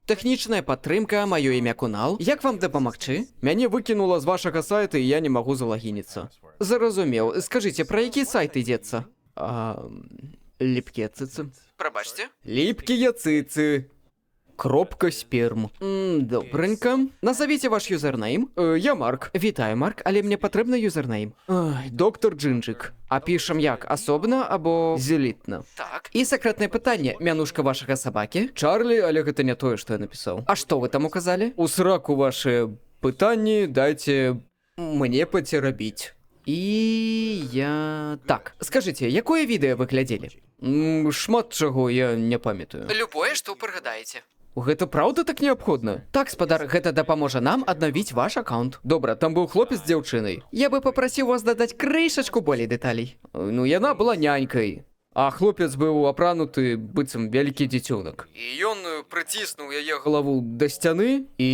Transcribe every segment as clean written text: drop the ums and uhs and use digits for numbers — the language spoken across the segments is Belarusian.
Тэхнічная падтрымка, маё імя Кунал. Як вам дапамагчы? Мяне выкінула з вашага сайта, і я не магу залагініцца. Зразумеў. Скажыце, пра які сайт ідзецца? Ліпкія цыцы. Прабачце? Ліпкія цыцы. Кропка сперм. Добренька. Назовіце ваш юзернейм. Я Марк. Вітаю, Марк, але мне патрэбны юзернейм. Доктор Джинджик. А пішам як, асобна або... Зелітна. Так. І сакрэтнае пытанне, мянушка вашага сабакі? Чарлі, але гэта не тое, што я напісаў. А што вы там указалі? У сраку ваши пытанні дайце мне пацерабіць. І я... Так, скажыце, якое відэа вы глядзелі? Шмат чаго я не памятаю. Любое, што прыгадаеце. Гэта праўда так неабходна? Так, спадар, гэта дапаможа нам аднавіць ваш аккаунт. Добра, там быў хлопец з дзяўчынай. Я бы папрасіў вас дадаць крышачку болей дэталей. Ну, яна была нянькай. А хлопец быў апрануты быццам вялікі дзіцёнак. І ён прыціснуў яе галаву да сцяны і...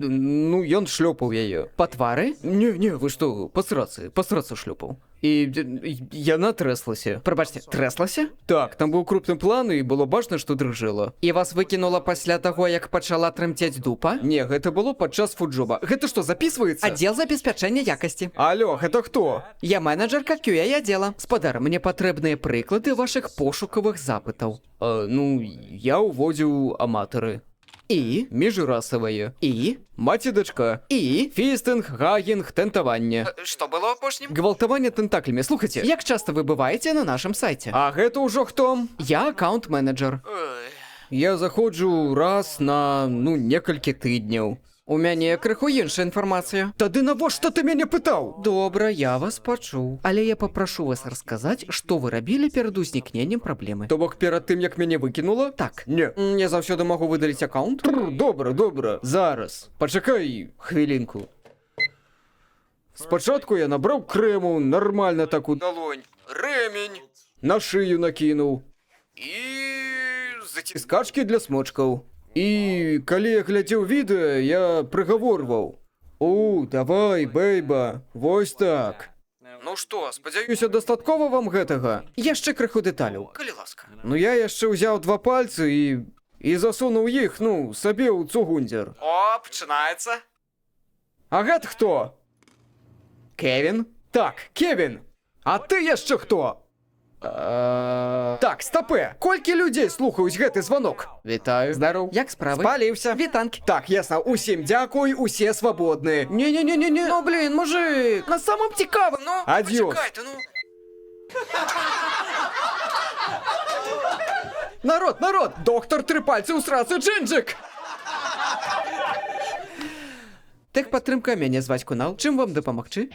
ну, ён шлёпаў яе. Па твары? Не, вы што, па срацы шлёпаў. І яна трэслася. Прабачце, трэслася? Так, там быў крупны план, і было бачна, што дрыжэла. І вас выкінула пасля таго, як пачала трымцець дупа? Не, гэта было падчас фуджоба. Гэта што, запісваецца? Аддзел забеспячэння якасці. Алло, гэта хто? Я менеджерка QA аддзела. Спадар, мне патрэбныя прыклады вашых пошукавых запытаў. Ну, я ўводзіў аматары. І? Міжрасавыя. І? Маці-дачка. І? Фістынг, гагінг, тэнтаванне. Што было апошнім? Гвалтаванне тэнтаклямі, слухайце. Як часта вы бываеце на нашым сайце? А гэта ўжо хто? Я аккаунт-менеджер. Я заходжу раз на, некалькі тыдняў. У мяне крыху іншая інфармацыя. Тады навошта ты мяне пытаў? Добра, я вас пачуў. Але я папрашу вас расказаць, што вы рабілі перад узнікненнем праблемы. То бок перад тым, як мяне выкінула? Так. Не. Я заўсёды магу выдаліць аккаунт? Добра. Зараз. Пачакай хвілінку. Спачатку я набраў крэму, нармальна так у далонь. Рэмень. На шыю накінуў. І... заціскачкі для смочкаў. І калі я глядзеў відэа, я прыгаворваў. Давай, бэйба, вось так. Ну што, спадзяюся, дастаткова вам гэтага? Яшчэ крыху дэталяў, калі ласка. Ну я яшчэ ўзяў 2 пальцы і засунуў іх, сабе ў цугундзер. О, пачынаецца. А гэта хто? Кевін? Так, Кевін. А ты яшчэ хто? Так, стапе, колькі людзей слухаюць гэты званок? Вітаю. Здароў. Як справы? Спаліўся. Вітанкі. Так, ясна, усім дзякуй, усе свабодны. Не. Ну, блін, мужик, на самом цікава, ну. Ад'ёс. Почекайте, ну. Народ, доктор Трипальцы ў срацы Джинджик. Тэхпадтрымка, мяне зваць Кунал. Чым вам дапамагчы?